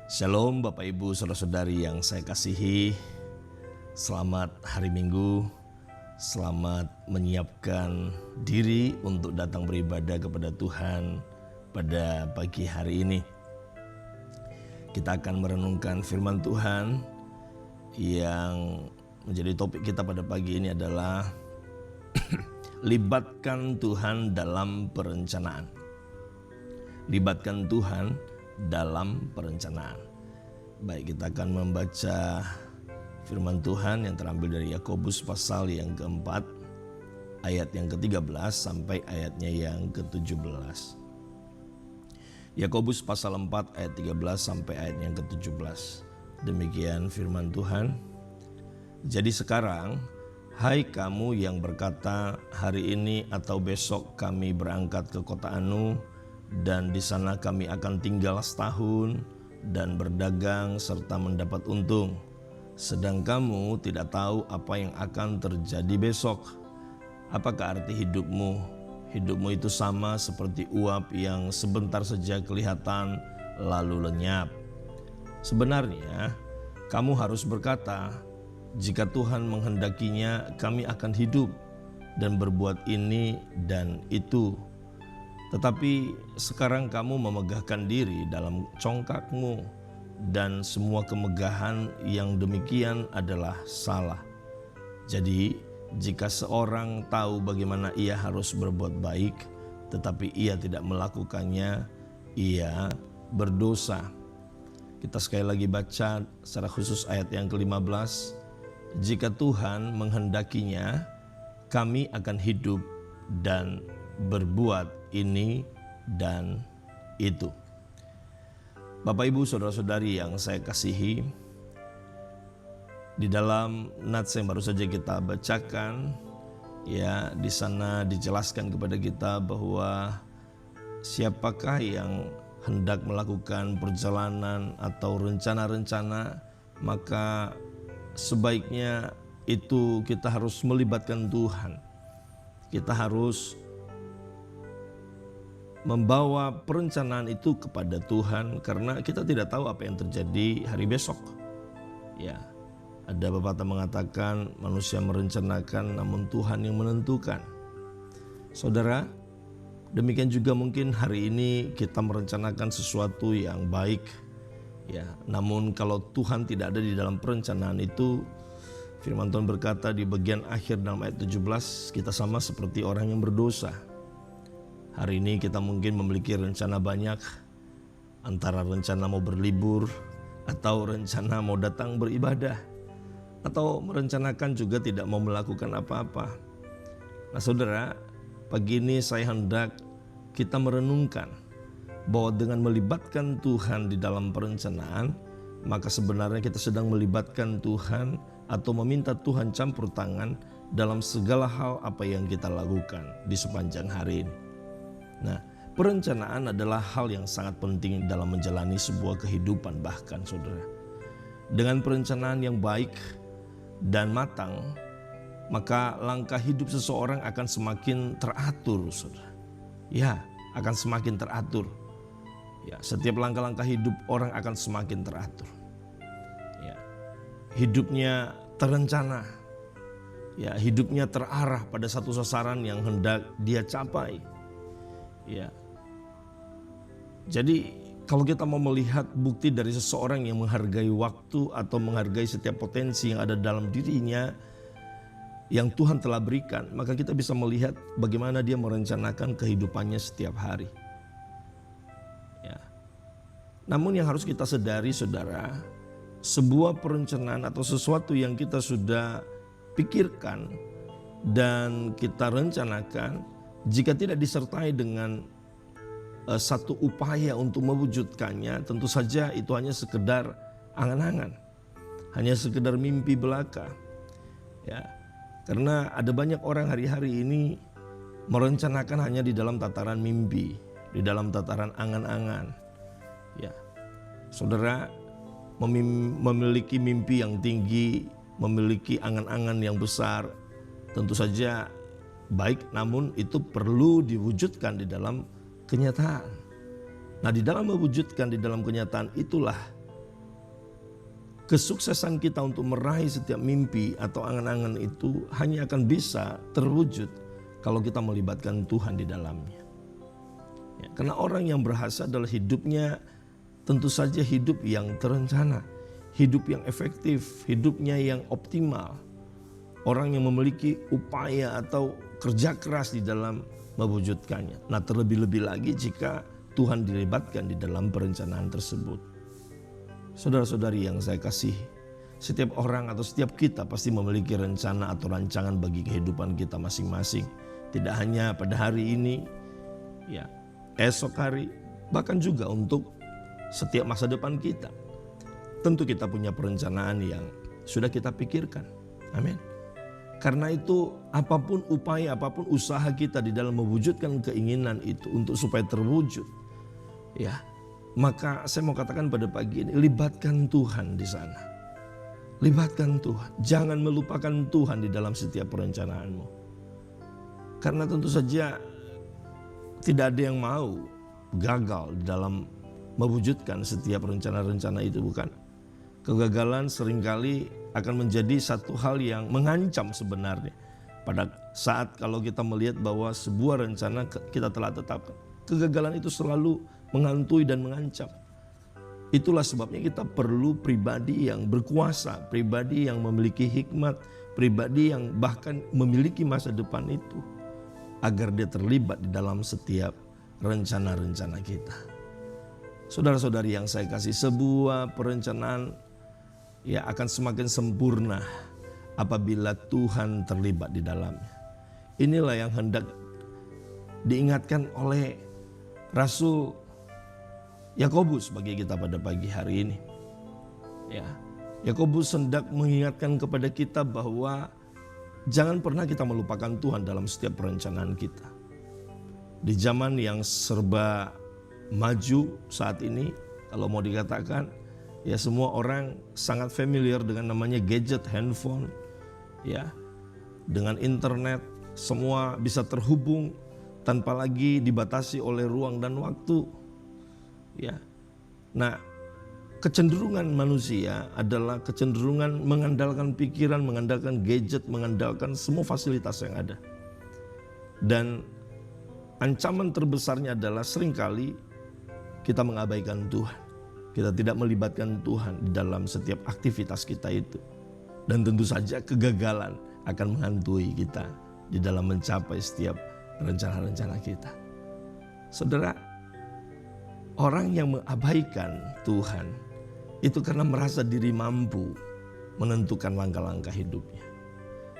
Shalom Bapak Ibu Saudara-saudari yang saya kasihi. Selamat hari Minggu. Selamat menyiapkan diri untuk datang beribadah kepada Tuhan pada pagi hari ini. Kita akan merenungkan firman Tuhan yang menjadi topik kita pada pagi ini adalah libatkan Tuhan dalam perencanaan. Libatkan Tuhan dalam perencanaan. Baik, kita akan membaca firman Tuhan yang terambil dari Yakobus pasal yang keempat, ayat yang ke-13 sampai ayatnya yang ke-17. Yakobus pasal 4 ayat 13 sampai ayat yang ke-17. Demikian firman Tuhan. Jadi sekarang, hai kamu yang berkata, hari ini atau besok kami berangkat ke kota Anu, dan di sana kami akan tinggal setahun dan berdagang serta mendapat untung. Sedang kamu tidak tahu apa yang akan terjadi besok. Apakah arti hidupmu? Hidupmu itu sama seperti uap yang sebentar saja kelihatan lalu lenyap. Sebenarnya kamu harus berkata, jika Tuhan menghendakinya kami akan hidup dan berbuat ini dan itu. Tetapi sekarang kamu memegahkan diri dalam congkakmu, dan semua kemegahan yang demikian adalah salah. Jadi jika seorang tahu bagaimana ia harus berbuat baik, tetapi ia tidak melakukannya, ia berdosa. Kita sekali lagi baca secara khusus ayat yang ke-15. Jika Tuhan menghendakinya, kami akan hidup dan berbuat ini dan itu. Bapak Ibu Saudara-saudari yang saya kasihi, di dalam nats yang baru saja kita bacakan, ya, di sana dijelaskan kepada kita bahwa siapakah yang hendak melakukan perjalanan atau rencana-rencana, maka sebaiknya itu kita harus melibatkan Tuhan. Kita harus membawa perencanaan itu kepada Tuhan, karena kita tidak tahu apa yang terjadi hari besok. Ya, ada pepatah mengatakan manusia merencanakan namun Tuhan yang menentukan. Saudara, demikian juga mungkin hari ini kita merencanakan sesuatu yang baik. Ya, namun kalau Tuhan tidak ada di dalam perencanaan itu, firman Tuhan berkata di bagian akhir dalam ayat 17, kita sama seperti orang yang berdosa. Hari ini kita mungkin memiliki rencana banyak, antara rencana mau berlibur, atau rencana mau datang beribadah, atau merencanakan juga tidak mau melakukan apa-apa. Nah saudara, pagi ini saya hendak kita merenungkan bahwa dengan melibatkan Tuhan di dalam perencanaan, maka sebenarnya kita sedang melibatkan Tuhan atau meminta Tuhan campur tangan dalam segala hal apa yang kita lakukan di sepanjang hari ini. Nah, perencanaan adalah hal yang sangat penting dalam menjalani sebuah kehidupan bahkan saudara. Dengan perencanaan yang baik dan matang, maka langkah hidup seseorang akan semakin teratur saudara. Ya, akan semakin teratur. Ya, setiap langkah-langkah hidup orang akan semakin teratur. Ya, hidupnya terencana. Ya, hidupnya terarah pada satu sasaran yang hendak dia capai. Ya. Jadi kalau kita mau melihat bukti dari seseorang yang menghargai waktu atau menghargai setiap potensi yang ada dalam dirinya yang Tuhan telah berikan, maka kita bisa melihat bagaimana dia merencanakan kehidupannya setiap hari. Ya. Namun yang harus kita sadari saudara, sebuah perencanaan atau sesuatu yang kita sudah pikirkan dan kita rencanakan, jika tidak disertai dengan satu upaya untuk mewujudkannya, tentu saja itu hanya sekedar angan-angan, hanya sekedar mimpi belaka. Ya, karena ada banyak orang hari-hari ini merencanakan hanya di dalam tataran mimpi, di dalam tataran angan-angan. Ya, saudara, memiliki mimpi yang tinggi, memiliki angan-angan yang besar, tentu saja baik, namun itu perlu diwujudkan di dalam kenyataan. Nah, di dalam mewujudkan di dalam kenyataan itulah kesuksesan kita untuk meraih setiap mimpi atau angan-angan itu hanya akan bisa terwujud kalau kita melibatkan Tuhan di dalamnya. Ya, karena orang yang berhasil adalah hidupnya tentu saja hidup yang terencana, hidup yang efektif, hidupnya yang optimal. Orang yang memiliki upaya atau kerja keras di dalam mewujudkannya. Nah, terlebih-lebih lagi jika Tuhan dilibatkan di dalam perencanaan tersebut. Saudara-saudari yang saya kasihi, setiap orang atau setiap kita pasti memiliki rencana atau rancangan bagi kehidupan kita masing-masing. Tidak hanya pada hari ini, ya, esok hari, bahkan juga untuk setiap masa depan kita. Tentu kita punya perencanaan yang sudah kita pikirkan. Amin. Karena itu apapun upaya, apapun usaha kita di dalam mewujudkan keinginan itu untuk supaya terwujud, ya, maka saya mau katakan pada pagi ini, libatkan Tuhan di sana. Libatkan Tuhan. Jangan melupakan Tuhan di dalam setiap perencanaanmu. Karena tentu saja tidak ada yang mau gagal di dalam mewujudkan setiap rencana-rencana itu, bukan? Kegagalan seringkali akan menjadi satu hal yang mengancam sebenarnya. Pada saat kalau kita melihat bahwa sebuah rencana kita telah tetapkan, kegagalan itu selalu menghantui dan mengancam. Itulah sebabnya kita perlu pribadi yang berkuasa, pribadi yang memiliki hikmat, pribadi yang bahkan memiliki masa depan itu, agar dia terlibat di dalam setiap rencana-rencana kita. Saudara-saudari yang saya kasih, sebuah perencanaan ya akan semakin sempurna apabila Tuhan terlibat di dalamnya. Inilah yang hendak diingatkan oleh Rasul Yakobus bagi kita pada pagi hari ini. Ya, Yakobus hendak mengingatkan kepada kita bahwa jangan pernah kita melupakan Tuhan dalam setiap perencanaan kita. Di zaman yang serba maju saat ini, kalau mau dikatakan, ya semua orang sangat familiar dengan namanya gadget, handphone, ya, dengan internet, semua bisa terhubung tanpa lagi dibatasi oleh ruang dan waktu, ya. Nah, kecenderungan manusia adalah kecenderungan mengandalkan pikiran, mengandalkan gadget, mengandalkan semua fasilitas yang ada. Dan ancaman terbesarnya adalah seringkali kita mengabaikan Tuhan. Kita tidak melibatkan Tuhan di dalam setiap aktivitas kita itu. Dan tentu saja kegagalan akan menghantui kita di dalam mencapai setiap rencana-rencana kita. Saudara, orang yang mengabaikan Tuhan itu karena merasa diri mampu menentukan langkah-langkah hidupnya.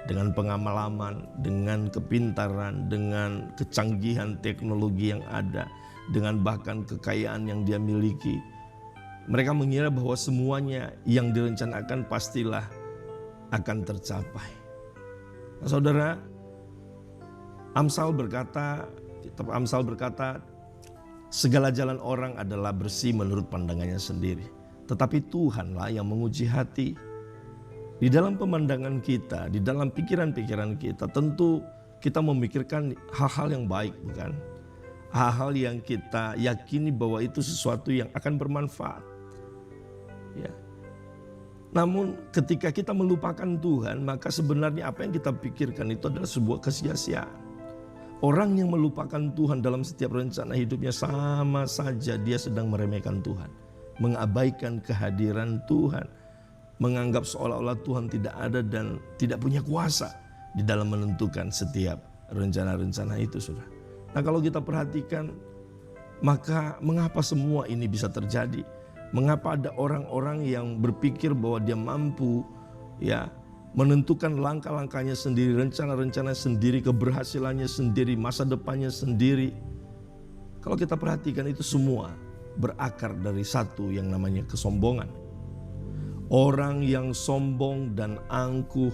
Dengan pengalaman, dengan kepintaran, dengan kecanggihan teknologi yang ada, dengan bahkan kekayaan yang dia miliki. Mereka mengira bahwa semuanya yang direncanakan pastilah akan tercapai. Nah, saudara, kitab Amsal berkata, segala jalan orang adalah bersih menurut pandangannya sendiri. Tetapi Tuhanlah yang menguji hati. Di dalam pemandangan kita, di dalam pikiran-pikiran kita, tentu kita memikirkan hal-hal yang baik, bukan? Hal-hal yang kita yakini bahwa itu sesuatu yang akan bermanfaat. Ya. Namun ketika kita melupakan Tuhan, maka sebenarnya apa yang kita pikirkan itu adalah sebuah kesia-siaan. Orang yang melupakan Tuhan dalam setiap rencana hidupnya sama saja dia sedang meremehkan Tuhan, mengabaikan kehadiran Tuhan, menganggap seolah-olah Tuhan tidak ada dan tidak punya kuasa di dalam menentukan setiap rencana-rencana itu, saudara. Nah, kalau kita perhatikan, maka mengapa semua ini bisa terjadi? Mengapa ada orang-orang yang berpikir bahwa dia mampu, ya, menentukan langkah-langkahnya sendiri, rencana-rencana sendiri, keberhasilannya sendiri, masa depannya sendiri? Kalau kita perhatikan, itu semua berakar dari satu yang namanya kesombongan. Orang yang sombong dan angkuh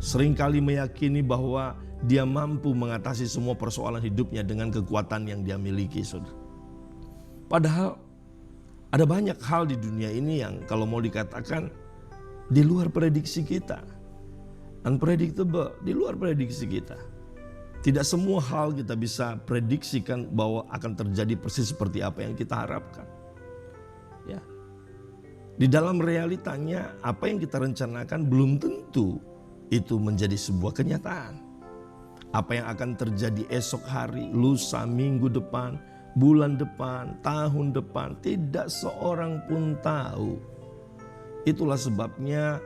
seringkali meyakini bahwa dia mampu mengatasi semua persoalan hidupnya dengan kekuatan yang dia miliki, saudara. Padahal ada banyak hal di dunia ini yang kalau mau dikatakan di luar prediksi kita. Unpredictable, di luar prediksi kita. Tidak semua hal kita bisa prediksikan bahwa akan terjadi persis seperti apa yang kita harapkan. Ya. Di dalam realitanya apa yang kita rencanakan belum tentu itu menjadi sebuah kenyataan. Apa yang akan terjadi esok hari, lusa, minggu depan, bulan depan, tahun depan, tidak seorang pun tahu. Itulah sebabnya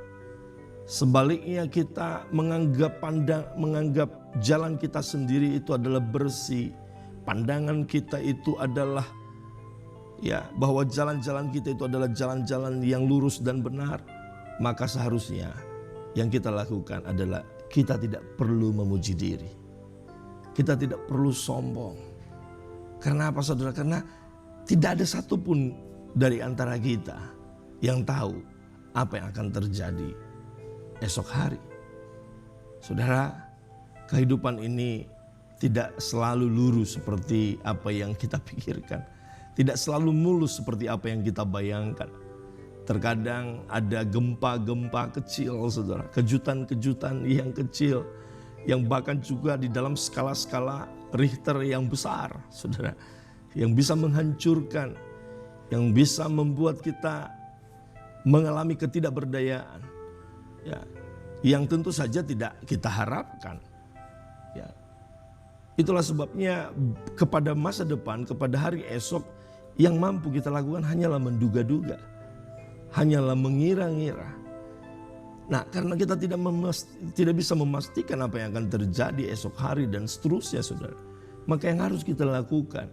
sebaliknya kita menganggap jalan kita sendiri itu adalah bersih. Pandangan kita itu adalah bahwa jalan-jalan kita itu adalah jalan-jalan yang lurus dan benar. Maka seharusnya yang kita lakukan adalah kita tidak perlu memuji diri. Kita tidak perlu sombong. Karena apa saudara? Karena tidak ada satupun dari antara kita yang tahu apa yang akan terjadi esok hari. Saudara, kehidupan ini tidak selalu lurus seperti apa yang kita pikirkan. Tidak selalu mulus seperti apa yang kita bayangkan. Terkadang ada gempa-gempa kecil, saudara. Kejutan-kejutan yang kecil. Yang bahkan juga di dalam skala-skala Richter yang besar, saudara. Yang bisa menghancurkan. Yang bisa membuat kita mengalami ketidakberdayaan. Yang tentu saja tidak kita harapkan. Itulah sebabnya kepada masa depan, kepada hari esok, yang mampu kita lakukan hanyalah menduga-duga. Hanyalah mengira-ngira. Nah, karena kita tidak bisa memastikan apa yang akan terjadi esok hari dan seterusnya, saudara. Maka yang harus kita lakukan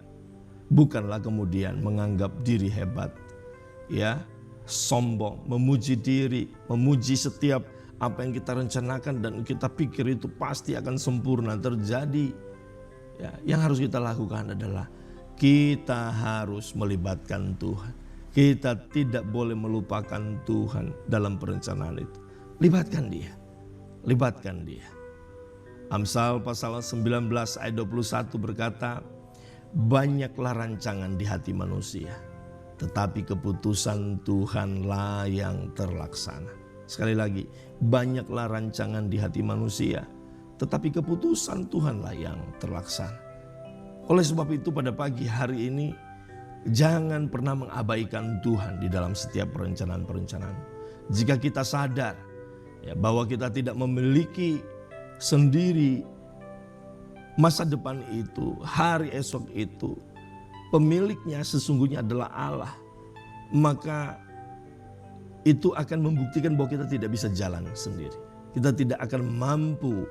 bukanlah kemudian menganggap diri hebat, sombong, memuji diri, memuji setiap apa yang kita rencanakan dan kita pikir itu pasti akan sempurna terjadi. Yang harus kita lakukan adalah kita harus melibatkan Tuhan. Kita tidak boleh melupakan Tuhan dalam perencanaan itu. Libatkan Dia. Libatkan Dia. Amsal pasal 19 ayat 21 berkata, banyaklah rancangan di hati manusia, tetapi keputusan Tuhanlah yang terlaksana. Sekali lagi, banyaklah rancangan di hati manusia, tetapi keputusan Tuhanlah yang terlaksana. Oleh sebab itu pada pagi hari ini, jangan pernah mengabaikan Tuhan di dalam setiap perencanaan-perencanaan. Jika kita sadar bahwa kita tidak memiliki sendiri masa depan itu, hari esok itu, pemiliknya sesungguhnya adalah Allah. Maka itu akan membuktikan bahwa kita tidak bisa jalan sendiri. Kita tidak akan mampu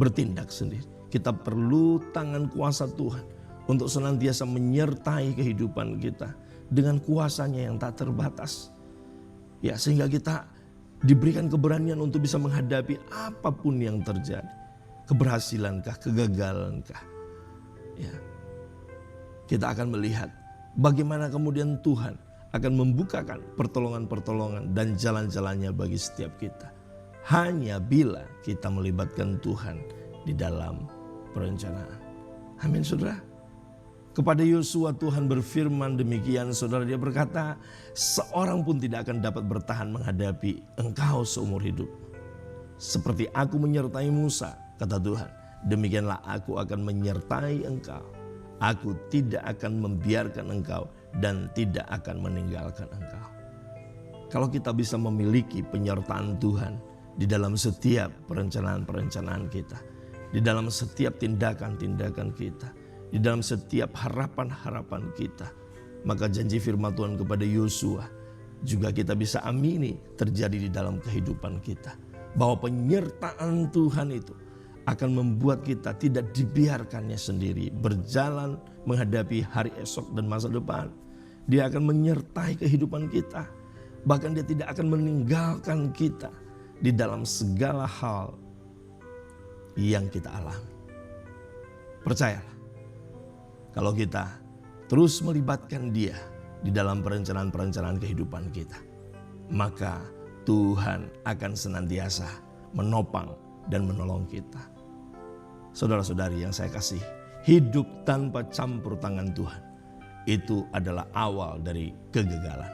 bertindak sendiri. Kita perlu tangan kuasa Tuhan untuk senantiasa menyertai kehidupan kita dengan kuasanya yang tak terbatas. Sehingga kita diberikan keberanian untuk bisa menghadapi apapun yang terjadi. Keberhasilankah, kegagalankah. Kita akan melihat bagaimana kemudian Tuhan akan membukakan pertolongan-pertolongan dan jalan-jalannya bagi setiap kita. Hanya bila kita melibatkan Tuhan di dalam perencanaan. Amin, saudara. Kepada Yosua Tuhan berfirman demikian, saudara. Dia berkata, seorang pun tidak akan dapat bertahan menghadapi engkau seumur hidup. Seperti aku menyertai Musa, kata Tuhan, demikianlah aku akan menyertai engkau. Aku tidak akan membiarkan engkau dan tidak akan meninggalkan engkau. Kalau kita bisa memiliki penyertaan Tuhan di dalam setiap perencanaan-perencanaan kita, di dalam setiap tindakan-tindakan kita, di dalam setiap harapan-harapan kita, maka janji firman Tuhan kepada Yosua juga kita bisa amini terjadi di dalam kehidupan kita. Bahwa penyertaan Tuhan itu akan membuat kita tidak dibiarkannya sendiri berjalan menghadapi hari esok dan masa depan. Dia akan menyertai kehidupan kita. Bahkan dia tidak akan meninggalkan kita di dalam segala hal yang kita alami. Percayalah, kalau kita terus melibatkan Dia di dalam perencanaan-perencanaan kehidupan kita, maka Tuhan akan senantiasa menopang dan menolong kita. Saudara-saudari yang saya kasih, hidup tanpa campur tangan Tuhan itu adalah awal dari kegagalan.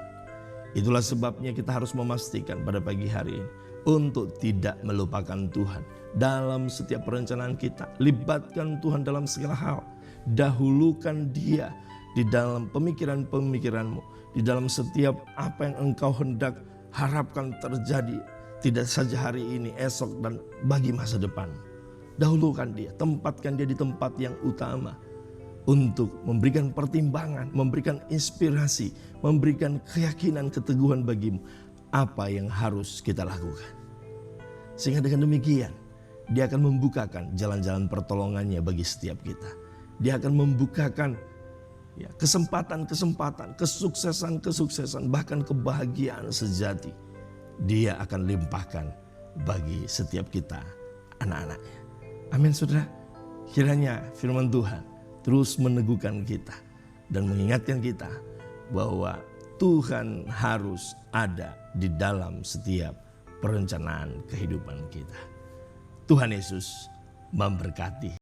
Itulah sebabnya kita harus memastikan pada pagi hari ini untuk tidak melupakan Tuhan dalam setiap perencanaan kita. Libatkan Tuhan dalam segala hal. Dahulukan Dia di dalam pemikiran-pemikiranmu, di dalam setiap apa yang engkau hendak harapkan terjadi, tidak saja hari ini, esok, dan bagi masa depan. Dahulukan dia, tempatkan dia di tempat yang utama untuk memberikan pertimbangan, memberikan inspirasi, memberikan keyakinan, keteguhan bagimu apa yang harus kita lakukan. Sehingga dengan demikian dia akan membukakan jalan-jalan pertolongannya bagi setiap kita. Dia akan membukakan kesempatan-kesempatan, kesuksesan-kesuksesan, bahkan kebahagiaan sejati. Dia akan limpahkan bagi setiap kita, anak-anaknya. Amin saudara. Kiranya firman Tuhan terus meneguhkan kita dan mengingatkan kita bahwa Tuhan harus ada di dalam setiap perencanaan kehidupan kita. Tuhan Yesus memberkati.